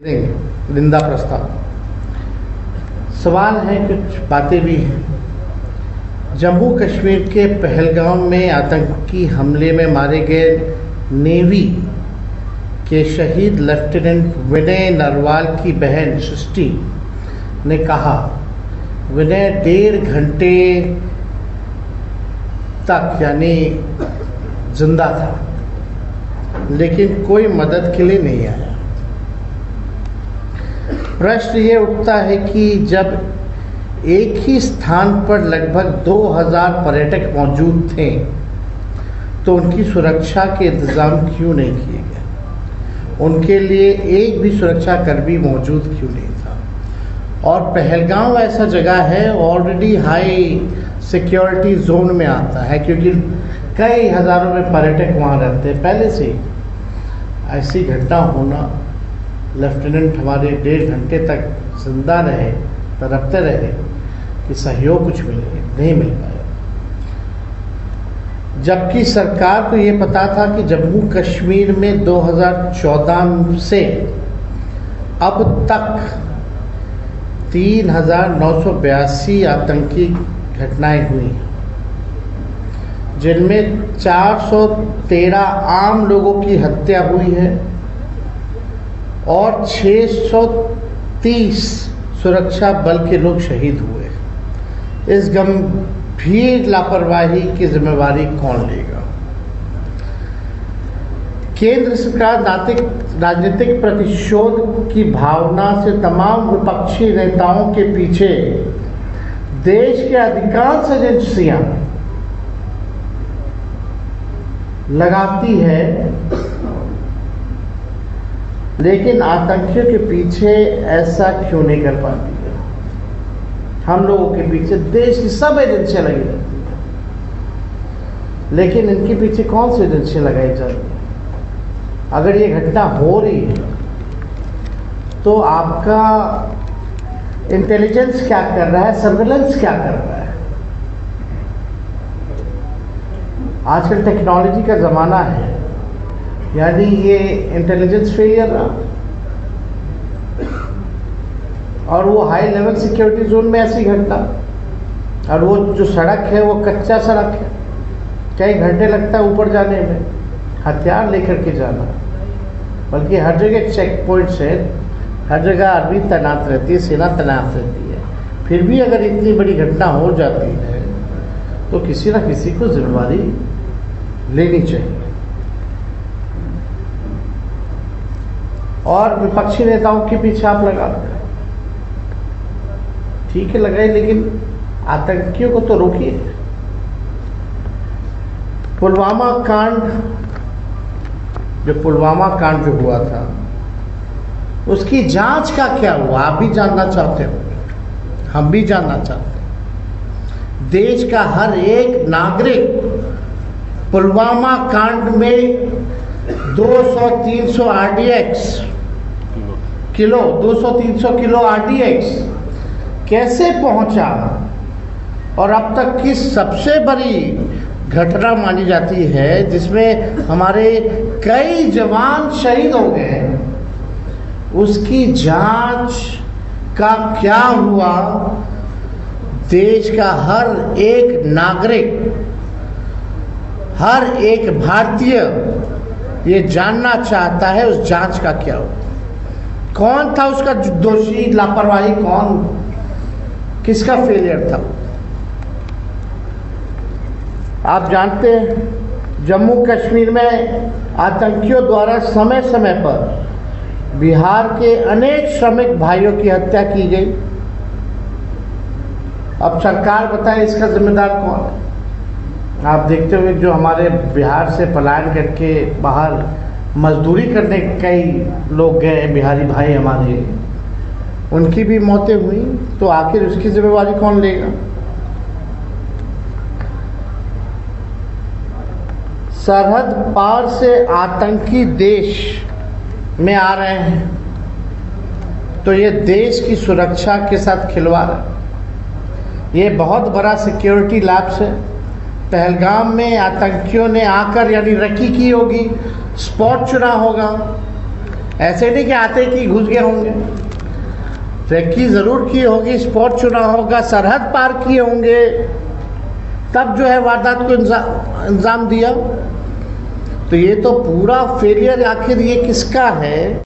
निंदा प्रस्ताव। सवाल है, कुछ बातें भी हैं। जम्मू कश्मीर के पहलगाम में आतंकी हमले में मारे गए नेवी के शहीद लेफ्टिनेंट विनय नरवाल की बहन सृष्टि ने कहा, विनय 1.5 घंटे तक यानी जिंदा था, लेकिन कोई मदद के लिए नहीं आया। प्रश्न ये उठता है कि जब एक ही स्थान पर लगभग 2000 पर्यटक मौजूद थे तो उनकी सुरक्षा के इंतज़ाम क्यों नहीं किए गए? उनके लिए एक भी सुरक्षा कर्मी मौजूद क्यों नहीं था? और पहलगाम ऐसा जगह है ऑलरेडी हाई सिक्योरिटी जोन में आता है, क्योंकि कई हज़ारों में पर्यटक वहाँ रहते हैं पहले से। ऐसी घटना होना, लेफ्टिनेंट हमारे 1.5 घंटे तक जिंदा रहे, तड़पते रहे कि सहयोग कुछ मिले, नहीं मिल पाया। जबकि सरकार को ये पता था कि जम्मू कश्मीर में 2014 से अब तक 3982 आतंकी घटनाएं हुई, जिनमें 413 आम लोगों की हत्या हुई है और 630 सुरक्षा बल के लोग शहीद हुए। इस गंभीर लापरवाही की जिम्मेवारी कौन लेगा? केंद्र सरकार राजनीतिक प्रतिशोध की भावना से तमाम विपक्षी नेताओं के पीछे देश के अधिकांश एजेंसियां लगाती है, लेकिन आतंकियों के पीछे ऐसा क्यों नहीं कर पाती है? हम लोगों के पीछे देश की सब एजेंसियां लगी रहती हैं, लेकिन इनके पीछे कौन सी एजेंसियां लगाई जा रही है? अगर ये घटना हो रही है तो आपका इंटेलिजेंस क्या कर रहा है, सर्विलेंस क्या कर रहा है? आजकल टेक्नोलॉजी का ज़माना है, यानी ये इंटेलिजेंस फेलियर रहा, और वो हाई लेवल सिक्योरिटी जोन में ऐसी घटना, और वो जो सड़क है वो कच्चा सड़क है, कई घंटे लगता है ऊपर जाने में, हथियार लेकर के जाना। बल्कि हर जगह चेक पॉइंट्स है, हर जगह आर्मी तैनात रहती है, सेना तैनात रहती है। फिर भी अगर इतनी बड़ी घटना हो जाती है तो किसी ना किसी को जिम्मेवारी लेनी चाहिए। और विपक्षी नेताओं के पीछे आप लगाते हैं, ठीक है लगाए, लेकिन आतंकियों को तो रोकिए। पुलवामा कांड जो हुआ था, उसकी जांच का क्या हुआ? आप भी जानना चाहते हो, हम भी जानना चाहते हैं। देश का हर एक नागरिक पुलवामा कांड में 200-300 RDX किलो 200-300 किलो RDX कैसे पहुंचा, और अब तक की सबसे बड़ी घटना मानी जाती है जिसमें हमारे कई जवान शहीद हो गए, उसकी जांच का क्या हुआ? देश का हर एक नागरिक, हर एक भारतीय ये जानना चाहता है उस जांच का क्या हुआ, कौन था उसका दोषी, लापरवाही कौन, किसका फेलियर था? आप जानते हैं जम्मू कश्मीर में आतंकियों द्वारा समय समय पर बिहार के अनेक श्रमिक भाइयों की हत्या की गई। अब सरकार बताए इसका जिम्मेदार कौन है? आप देखते हुए जो हमारे बिहार से पलायन करके बाहर मजदूरी करने कई लोग गए, बिहारी भाई हमारे, उनकी भी मौतें हुई, तो आखिर उसकी जिम्मेवारी कौन लेगा? सरहद पार से आतंकी देश में आ रहे हैं तो ये देश की सुरक्षा के साथ खिलवाड़ है। ये बहुत बड़ा सिक्योरिटी लैप्स है। पहलगाम में आतंकियों ने आकर यानी रखी की होगी, स्पॉट चुना होगा, ऐसे नहीं कि आते कि घुस गए होंगे, रेकी ज़रूर की होगी, स्पॉट चुना होगा, सरहद पार किए होंगे, तब जो है वारदात को अंजाम दिया। तो ये तो पूरा फेलियर आखिर ये किसका है?